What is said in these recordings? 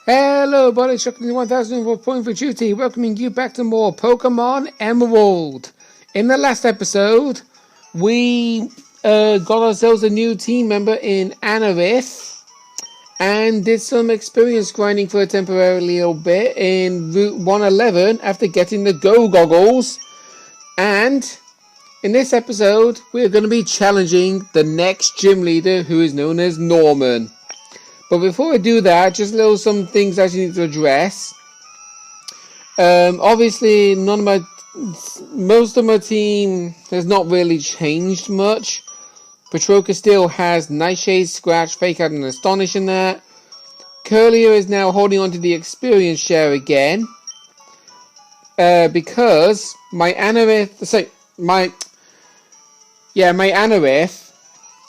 Hello, buddy. Chuckling 1000 for Point for Duty, welcoming you back to more Pokemon Emerald. In the last episode, we got ourselves a new team member in Anorith and did some experience grinding for a temporarily little bit in Route 111 after getting the Go Goggles. And in this episode, we're going to be challenging the next gym leader, who is known as Norman. But before I do that, just some things I need to address. Obviously, most of my team has not really changed much. Patroka still has Nightshade, Scratch, Fake Out, and Astonish in there. Curlier is now holding on to the experience share again. Because my Anorith, my Anorith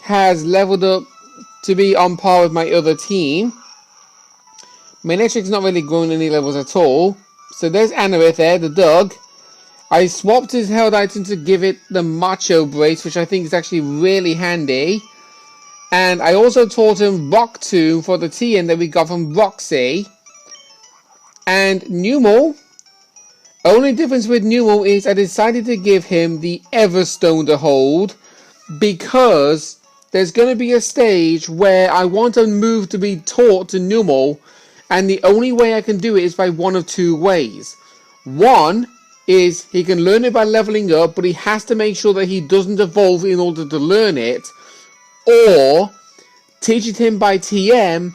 has leveled up to be on par with my other team. Manectric's not really growing any levels at all. So there's Anorith there, the dog. I swapped his held item to give it the Macho Brace, which I think is actually really handy. And I also taught him Rock Tomb for the TN that we got from Roxy. And Numel. Only difference with Numel is I decided to give him the Everstone to hold, because there's going to be a stage where I want a move to be taught to Numel, and the only way I can do it is by one of two ways. One is he can learn it by leveling up, but he has to make sure that he doesn't evolve in order to learn it, or teach it him by TM,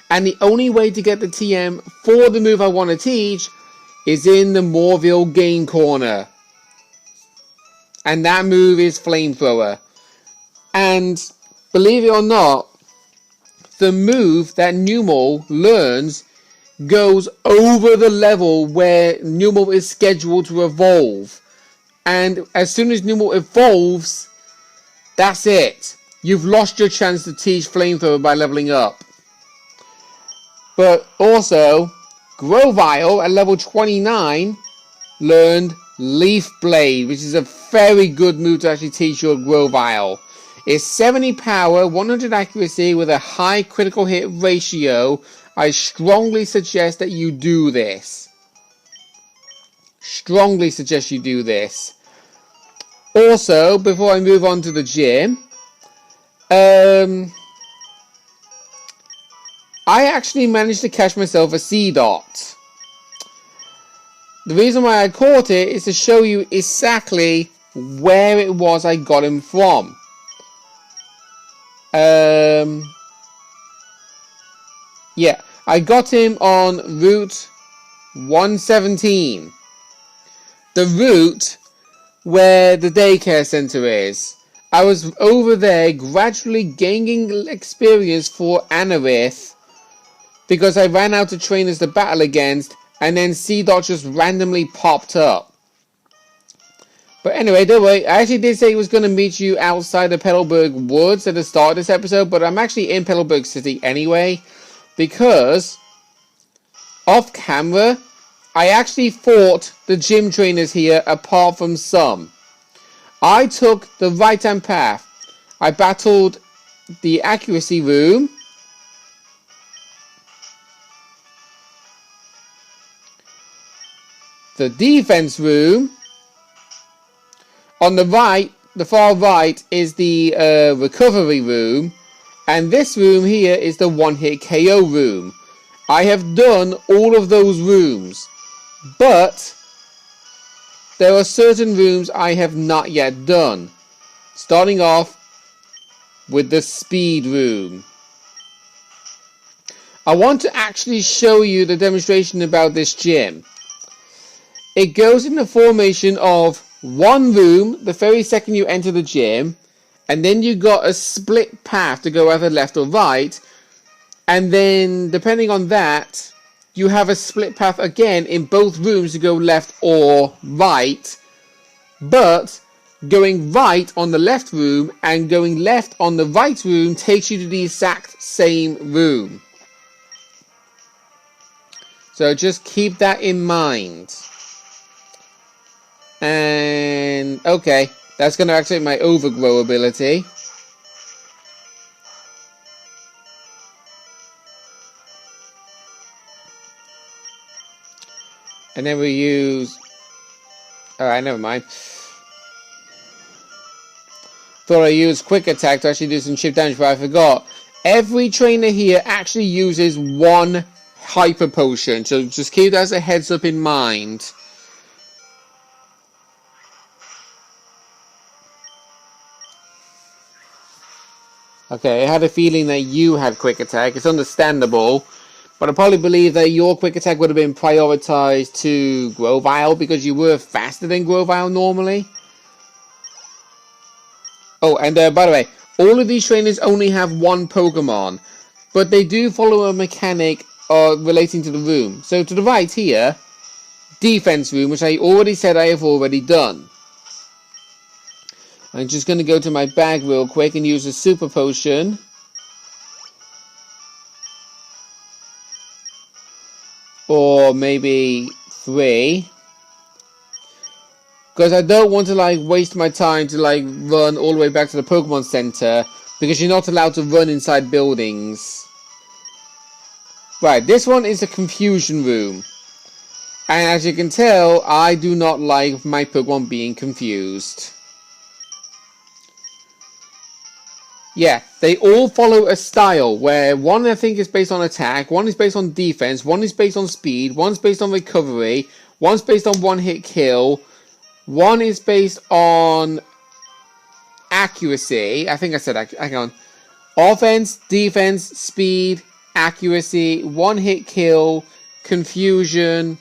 and the only way to get the TM for the move I want to teach is in the Morville game corner. And that move is Flamethrower. And believe it or not, the move that Numel learns goes over the level where Numel is scheduled to evolve. And as soon as Numel evolves, that's it. You've lost your chance to teach Flamethrower by leveling up. But also, Grovyle at level 29 learned Leaf Blade, which is a very good move to actually teach your Grovyle. It's 70 power, 100 accuracy with a high critical hit ratio. I strongly suggest that you do this. Strongly suggest you do this. Also, before I move on to the gym, I actually managed to catch myself a Seedot. The reason why I caught it is to show you exactly where it was I got him from. I got him on Route 117. The route where the daycare center is. I was over there gradually gaining experience for Anorith because I ran out of trainers to battle against, and then Seedot just randomly popped up. But anyway, don't worry, I actually did say he was going to meet you outside the Petalburg Woods at the start of this episode, but I'm actually in Petalburg City anyway, because off camera, I actually fought the gym trainers here apart from some. I took the right hand path. I battled the accuracy room, the defense room. On the right, the far right, is the recovery room, and this room here is the one-hit KO room. I have done all of those rooms, but there are certain rooms I have not yet done. Starting off with the speed room. I want to actually show you the demonstration about this gym. It goes in the formation of one room the very second you enter the gym, and then you got a split path to go either left or right, and then depending on that you have a split path again in both rooms to go left or right, but going right on the left room and going left on the right room takes you to the exact same room. So just keep that in mind. And okay, that's going to activate my overgrow ability. And then we use... Alright, never mind. Thought I used quick attack to actually do some chip damage, but I forgot. Every trainer here actually uses one hyper potion, so just keep that as a heads up in mind. Okay, I had a feeling that you had quick attack. It's understandable. But I probably believe that your quick attack would have been prioritized to Grovyle because you were faster than Grovyle normally. Oh, and by the way, all of these trainers only have one Pokemon. But they do follow a mechanic relating to the room. So to the right here, defense room, which I already said I have already done. I'm just going to go to my bag real quick and use a super potion. Or maybe 3. Because I don't want to like waste my time to like run all the way back to the Pokemon Center. Because you're not allowed to run inside buildings. Right, this one is the confusion room. And as you can tell, I do not like my Pokemon being confused. Yeah, they all follow a style where one I think is based on attack, one is based on defense, one is based on speed, one's based on recovery, one's based on one-hit kill, one is based on accuracy. I think I said, hang on. Offense, defense, speed, accuracy, one-hit kill, confusion,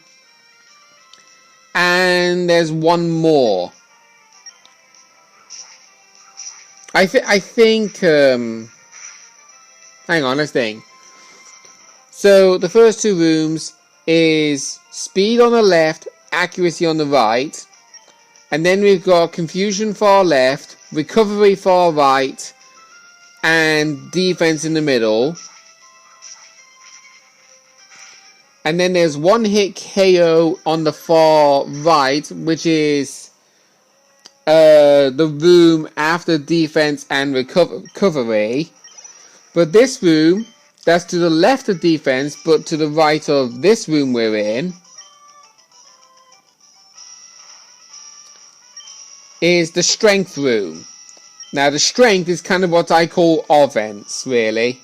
and there's one more. I think, hang on, let's think. So, the first 2 rooms is speed on the left, accuracy on the right. And then we've got confusion far left, recovery far right, and defense in the middle. And then there's one-hit KO on the far right, which is... the room after defense and recovery. But this room, that's to the left of defense, but to the right of this room we're in, is the strength room. Now the strength is kind of what I call offense, really.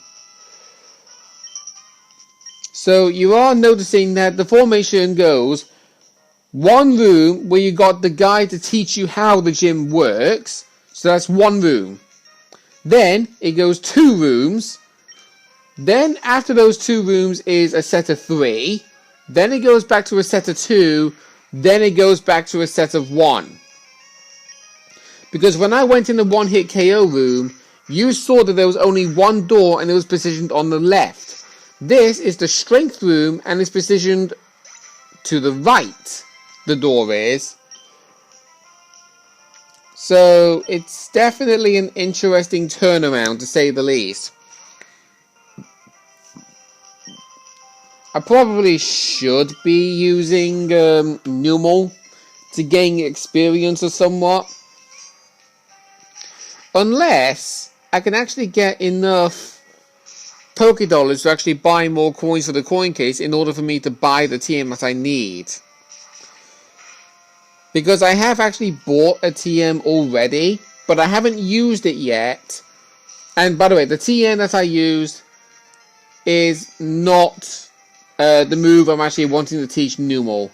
So you are noticing that the formation goes... One room where you got the guy to teach you how the gym works. So that's one room. Then it goes 2 rooms. Then after those 2 rooms is a set of 3. Then it goes back to a set of 2. Then it goes back to a set of 1. Because when I went in the one-hit KO room, you saw that there was only one door and it was positioned on the left. This is the strength room and it's positioned to the right. The door is. So it's definitely an interesting turnaround to say the least. I probably should be using Numel to gain experience or somewhat. Unless I can actually get enough Pokédollars to actually buy more coins for the coin case in order for me to buy the TM that I need. Because I have actually bought a TM already, but I haven't used it yet. And by the way, the TM that I used is not the move I'm actually wanting to teach Numel.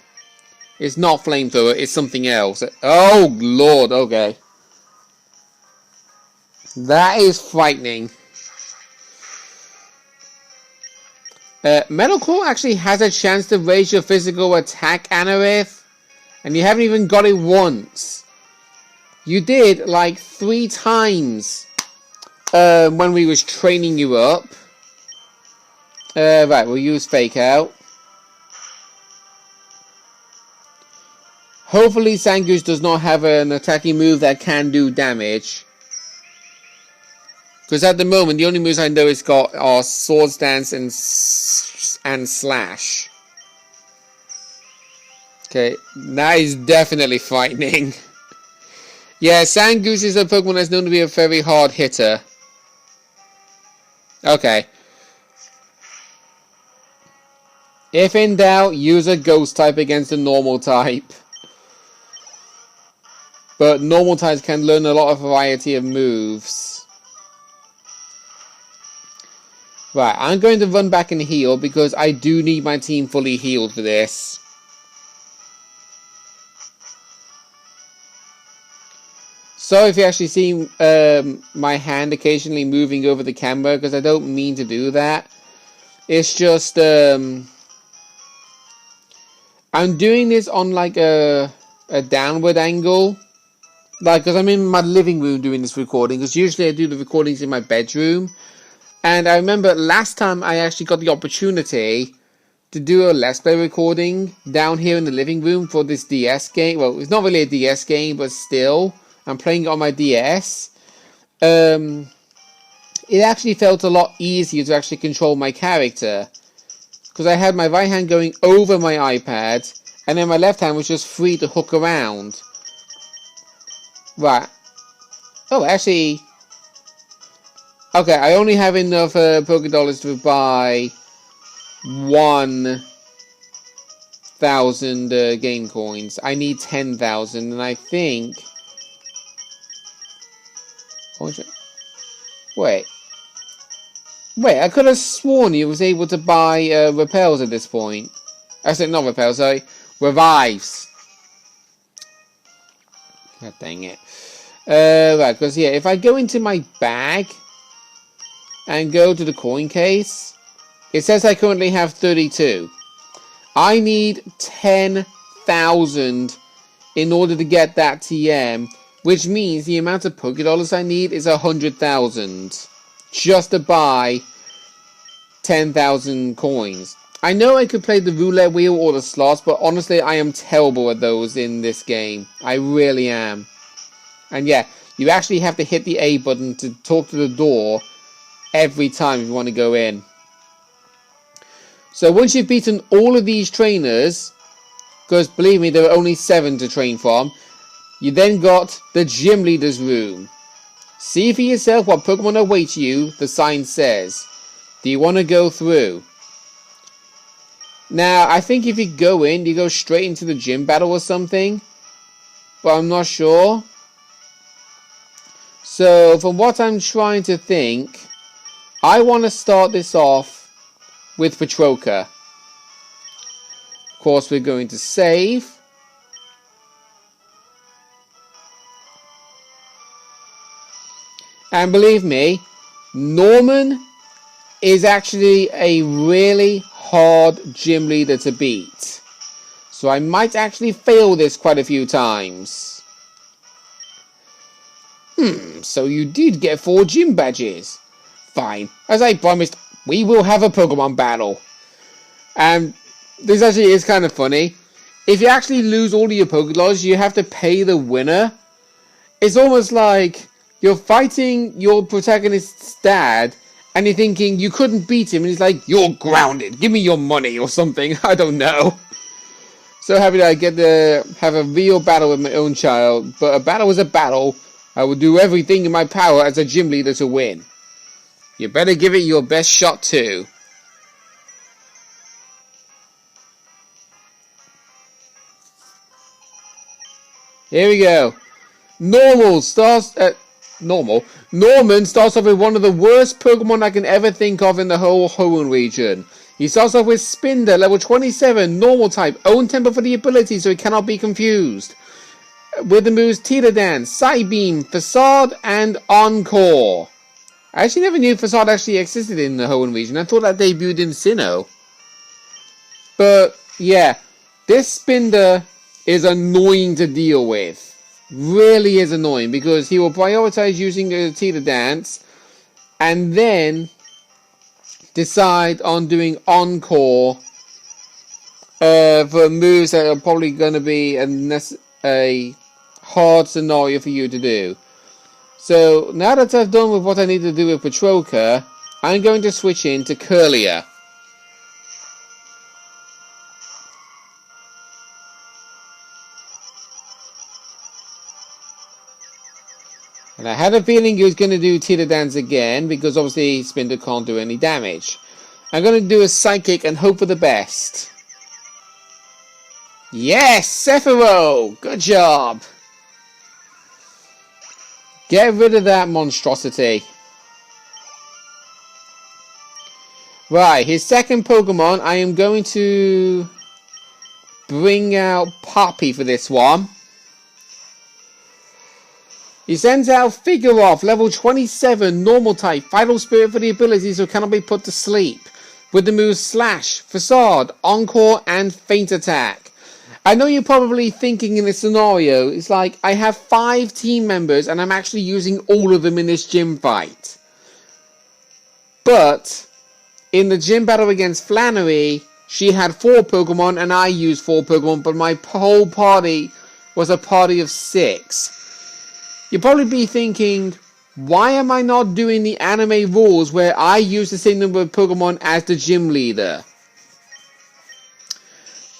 It's not Flamethrower, it's something else. Oh, Lord, okay. That is frightening. Metal Claw actually has a chance to raise your physical attack, Anorith. And you haven't even got it once. You did like 3 times when we was training you up. Right, we'll use Fake Out. Hopefully Zangoose does not have an attacking move that can do damage. Because at the moment, the only moves I know it's got are Swords Dance and Slash. Okay, that is definitely frightening. Yeah, Zangoose is a Pokemon that's known to be a very hard hitter. Okay. If in doubt, use a ghost type against a normal type. But normal types can learn a lot of variety of moves. Right, I'm going to run back and heal because I do need my team fully healed for this. So if you actually see my hand occasionally moving over the camera, because I don't mean to do that. It's just I'm doing this on like a downward angle. Like, because I'm in my living room doing this recording, because usually I do the recordings in my bedroom. And I remember last time I actually got the opportunity to do a Let's Play recording down here in the living room for this DS game. Well, it's not really a DS game, but still. I'm playing it on my DS. It actually felt a lot easier to actually control my character. Because I had my right hand going over my iPad, and then my left hand was just free to hook around. Right. Oh, actually... Okay, I only have enough Pokédollars to buy 1,000 game coins. I need 10,000, and I think... Wait, I could have sworn you was able to buy repels at this point. I said not repels, sorry, revives. God dang it. Right, because yeah, if I go into my bag and go to the coin case, it says I currently have 32. I need 10,000 in order to get that TM. Which means the amount of Pokédollars I need is 100,000 just to buy 10,000 coins. I know I could play the roulette wheel or the slots, but honestly I am terrible at those in this game. I really am. And yeah, you actually have to hit the A button to talk to the door every time if you want to go in. So once you've beaten all of these trainers, because believe me, there are only 7 to train from, you then got the Gym Leader's Room. See for yourself what Pokemon await you, the sign says. Do you want to go through? Now, I think if you go in, you go straight into the gym battle or something. But I'm not sure. So, from what I'm trying to think, I want to start this off with Petroka. Of course, we're going to save. And believe me, Norman is actually a really hard gym leader to beat. So I might actually fail this quite a few times. So you did get 4 gym badges. Fine. As I promised, we will have a Pokemon battle. And this actually is kind of funny. If you actually lose all of your Pokédollars, you have to pay the winner. It's almost like you're fighting your protagonist's dad, and you're thinking you couldn't beat him, and he's like, "You're grounded. Give me your money," or something. I don't know. So happy that I get to have a real battle with my own child. But a battle is a battle. I will do everything in my power as a gym leader to win. You better give it your best shot too. Here we go. Norman starts off with one of the worst Pokemon I can ever think of in the whole Hoenn region. He starts off with Spinder, level 27, normal type, own temper for the ability so he cannot be confused. With the moves Tita Dance, Psybeam, Facade, and Encore. I actually never knew Facade actually existed in the Hoenn region. I thought that debuted in Sinnoh. But yeah, this Spinder is annoying to deal with. Really is annoying because he will prioritize using the Tita Dance and then decide on doing Encore for moves that are probably going to be a hard scenario for you to do. So now that I've done with what I need to do with Petroka, I'm going to switch into Kirlia. And I had a feeling he was going to do Tita Dance again, because obviously Spinder can't do any damage. I'm going to do a Psychic and hope for the best. Yes, Sephiroth! Good job! Get rid of that monstrosity. Right, his second Pokemon, I am going to bring out Poppy for this one. He sends out Figure-Off, level 27, normal type, Vital Spirit for the abilities so cannot be put to sleep. With the moves Slash, Facade, Encore, and Feint Attack. I know you're probably thinking in this scenario, it's like, I have 5 team members and I'm actually using all of them in this gym fight. But in the gym battle against Flannery, she had 4 Pokemon and I used 4 Pokemon, but my whole party was a party of 6. You'll probably be thinking, why am I not doing the anime rules where I use the same number of Pokemon as the gym leader?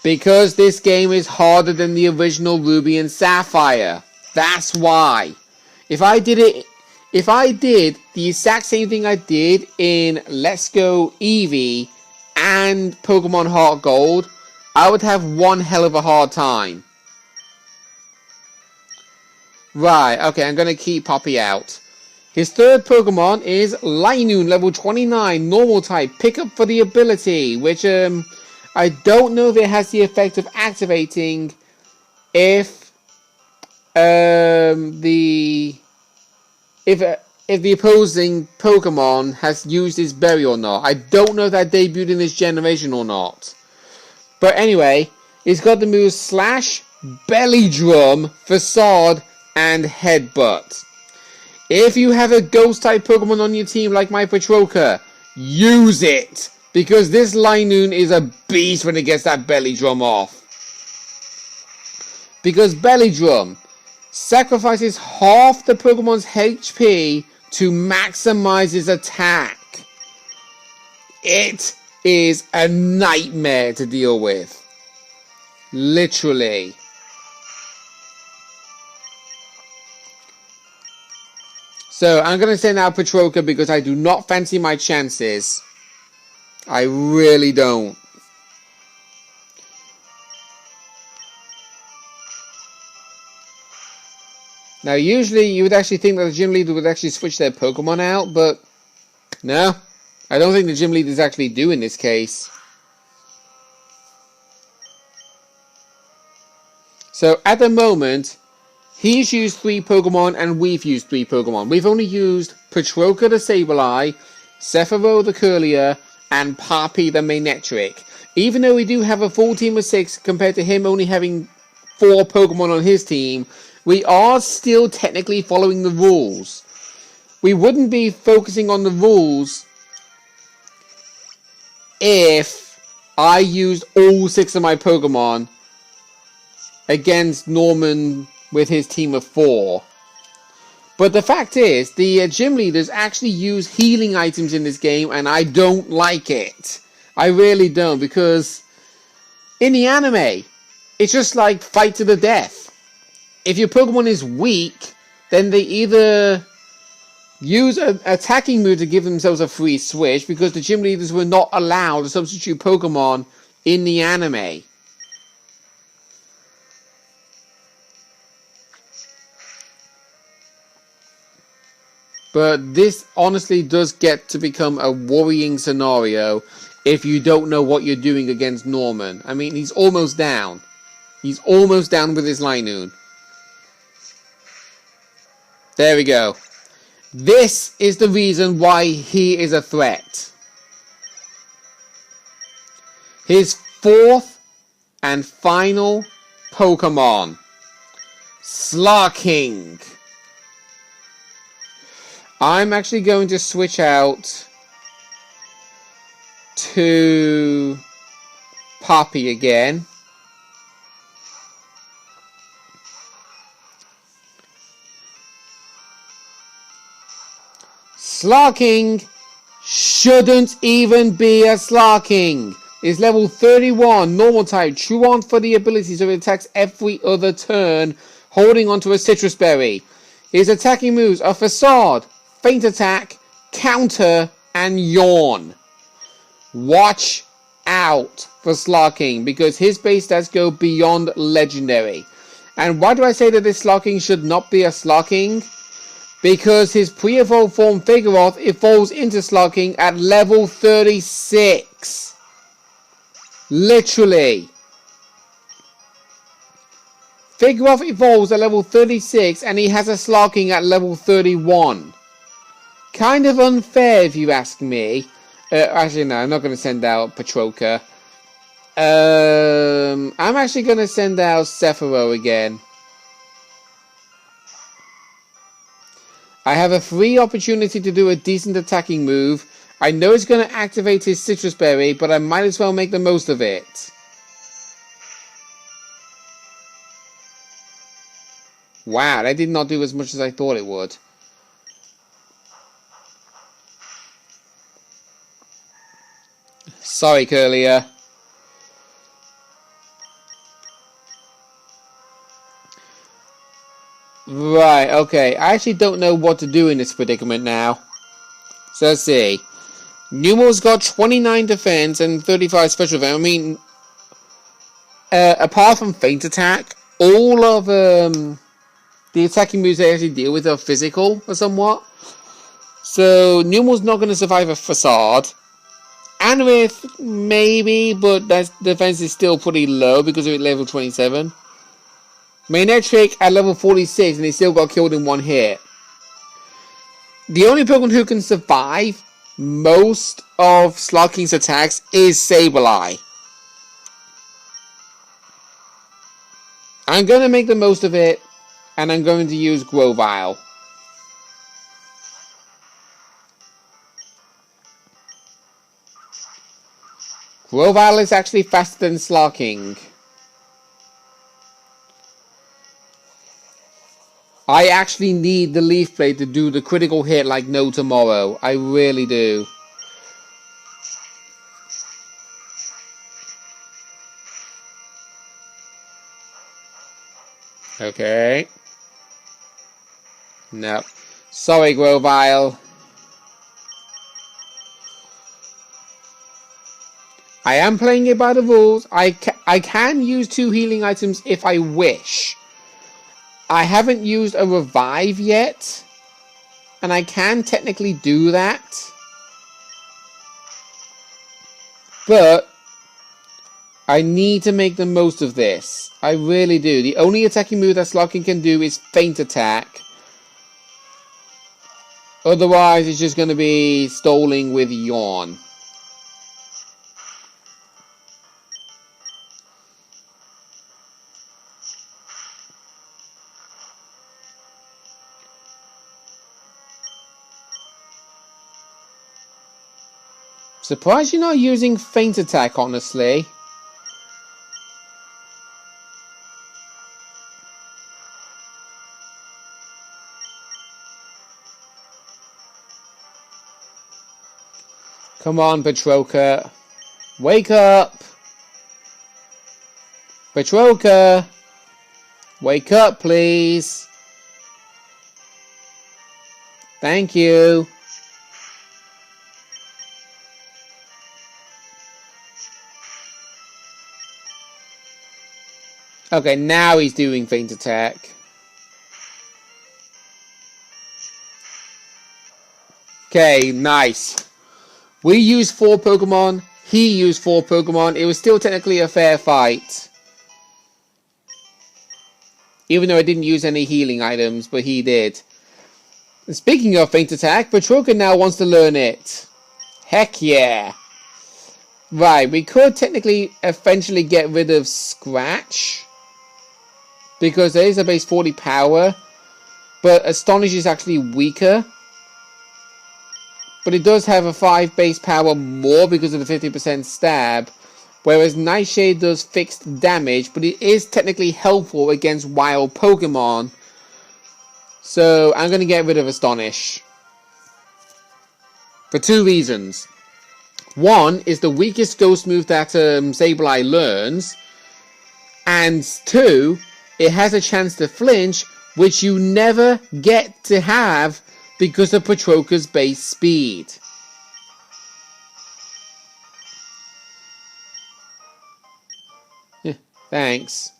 Because this game is harder than the original Ruby and Sapphire. That's why. If I did the exact same thing I did in Let's Go Eevee and Pokemon Heart Gold, I would have one hell of a hard time. Right, okay, I'm going to keep Poppy out. His third Pokemon is Linoone, level 29, normal type, pickup for the ability, which I don't know if it has the effect of activating if the opposing Pokemon has used his berry or not. I don't know if that debuted in this generation or not. But anyway, it's got the moves Slash, Belly Drum, Facade, and Headbutt. If you have a ghost type Pokemon on your team like my Patroka, use it! Because this Linoone is a beast when it gets that Belly Drum off. Because Belly Drum sacrifices half the Pokemon's HP to maximize his attack. It is a nightmare to deal with. Literally. So I'm going to send out Patroka because I do not fancy my chances. I really don't. Now usually you would actually think that the gym leader would actually switch their Pokemon out, but no. I don't think the gym leaders actually do in this case. So at the moment, he's used 3 Pokemon and we've used 3 Pokemon. We've only used Patroka the Sableye, Sephiroth the Curlier, and Poppy the Manectric. Even though we do have a full team of 6 compared to him only having 4 Pokemon on his team, we are still technically following the rules. We wouldn't be focusing on the rules if I used all 6 of my Pokemon against Norman with his team of 4. But the fact is, the gym leaders actually use healing items in this game, and I don't like it. I really don't, because in the anime, it's just like fight to the death. If your Pokemon is weak, then they either use an attacking move to give themselves a free switch, because the gym leaders were not allowed to substitute Pokemon in the anime. But this honestly does get to become a worrying scenario if you don't know what you're doing against Norman. I mean, he's almost down. He's almost down with his Linoone. There we go. This is the reason why he is a threat. His 4th and final Pokemon, Slacking. I'm actually going to switch out to Poppy again. Slacking shouldn't even be a Slacking. It's level 31, normal type, Truant for the ability so it attacks every other turn, holding onto a Citrus Berry. His attacking moves are Facade, Feint Attack, Counter, and Yawn. Watch out for Slowking, because his base stats go beyond legendary. And why do I say that this Slowking should not be a Slowking? Because his pre-evolved form Vigoroth evolves into Slowking at level 36. Literally. Vigoroth evolves at level 36 and he has a Slowking at level 31. Kind of unfair if you ask me. Actually no, I'm not going to send out Petroka. I'm actually going to send out Sephiroth again. I have a free opportunity to do a decent attacking move. I know it's going to activate his Citrus Berry, but I might as well make the most of it. Wow, that did not do as much as I thought it would. Sorry, Curlier. Right, okay. I actually don't know what to do in this predicament now. So let's see. Numel's got 29 defense and 35 special defense. I mean, apart from Feint Attack, all of the attacking moves they actually deal with are physical or somewhat. So Numel's not going to survive a Facade. Anorith, maybe, but that defense is still pretty low because of level 27. Manectric at level 46 and he still got killed in one hit. The only Pokemon who can survive most of Slowking's attacks is Sableye. I'm going to make the most of it and I'm going to use Grovyle. Grovyle is actually faster than Slowking. I actually need the Leaf Blade to do the critical hit like no tomorrow. I really do. Okay. No. Sorry, Grovyle. I am playing it by the rules. I can use 2 healing items if I wish. I haven't used a revive yet, and I can technically do that. But I need to make the most of this. I really do. The only attacking move that Slowking can do is Feint Attack. Otherwise, it's just going to be stalling with Yawn. Surprised you're not using Feint Attack, honestly. Come on, Petroka. Wake up! Petroka! Wake up, please. Thank you. Okay, now he's doing Feint Attack. Okay, nice. We used 4 Pokemon. He used 4 Pokemon. It was still technically a fair fight. Even though I didn't use any healing items, but he did. And speaking of Feint Attack, Petroka now wants to learn it. Heck yeah. Right, we could technically eventually get rid of Scratch. Because there is a base 40 power. But Astonish is actually weaker. But it does have a 5 base power more because of the 50% stab. Whereas Nightshade does fixed damage. But it is technically helpful against wild Pokemon. So I'm going to get rid of Astonish. For 2 reasons. One is the weakest ghost move that Sableye learns. And 2, it has a chance to flinch, which you never get to have because of Petroka's base speed. Thanks.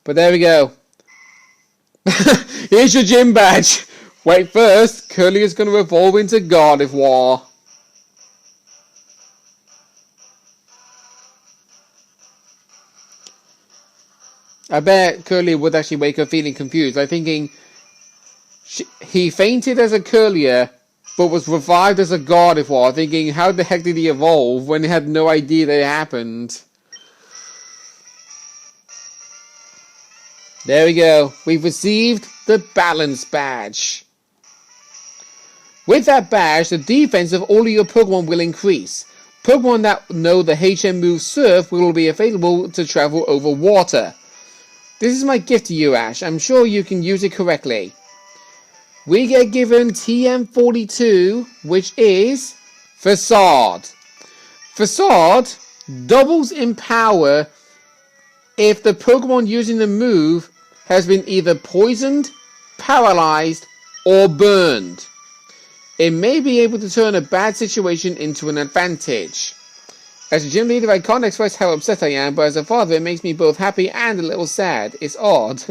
But there we go. Here's your gym badge. Wait, first, Curly is going to evolve into Gardevoir. I bet Curly would actually wake up feeling confused, like thinking he fainted as a Curlier, but was revived as a Gardevoir, thinking how the heck did he evolve when he had no idea that it happened. There we go. We've received the Balance Badge. With that badge, the defense of all of your Pokemon will increase. Pokemon that know the HM move Surf will be available to travel over water. This is my gift to you, Ash. I'm sure you can use it correctly. We get given TM42, which is Facade. Facade doubles in power if the Pokemon using the move has been either poisoned, paralyzed, or burned. It may be able to turn a bad situation into an advantage. As a gym leader, I can't express how upset I am, but as a father, it makes me both happy and a little sad. It's odd.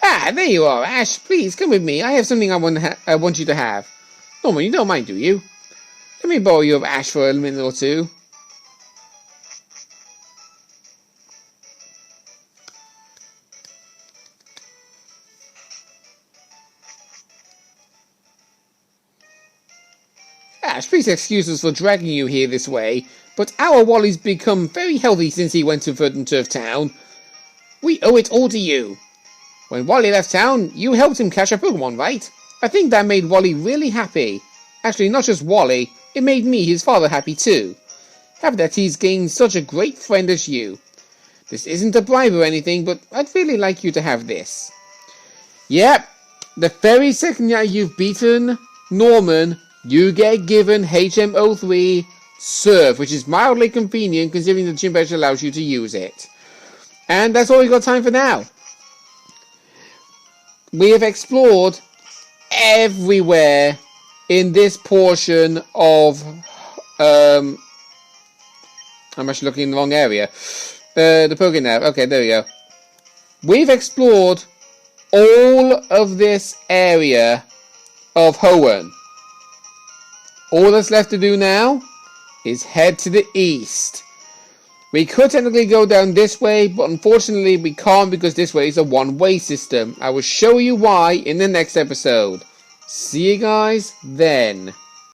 Ah, there you are, Ash. Please, come with me. I have something I want you to have. Norman, you don't mind, do you? Let me borrow you of Ash for a minute or two. Ash, please excuse us for dragging you here this way, but our Wally's become very healthy since he went to Verdant Turf Town. We owe it all to you. When Wally left town, you helped him catch a Pokemon, right? I think that made Wally really happy. Actually, not just Wally, it made me, his father, happy too. Happy that he's gained such a great friend as you. This isn't a bribe or anything, but I'd really like you to have this. Yep, the very second that you've beaten Norman, you get given HM03 Surf, which is mildly convenient considering the gym badge allows you to use it. And that's all we've got time for now. We have explored everywhere in this portion of I'm actually looking in the wrong area. The Pokénav. Okay, there we go. We've explored all of this area of Hoenn. All that's left to do now is head to the east. We could technically go down this way, but unfortunately we can't because this way is a one-way system. I will show you why in the next episode. See you guys then.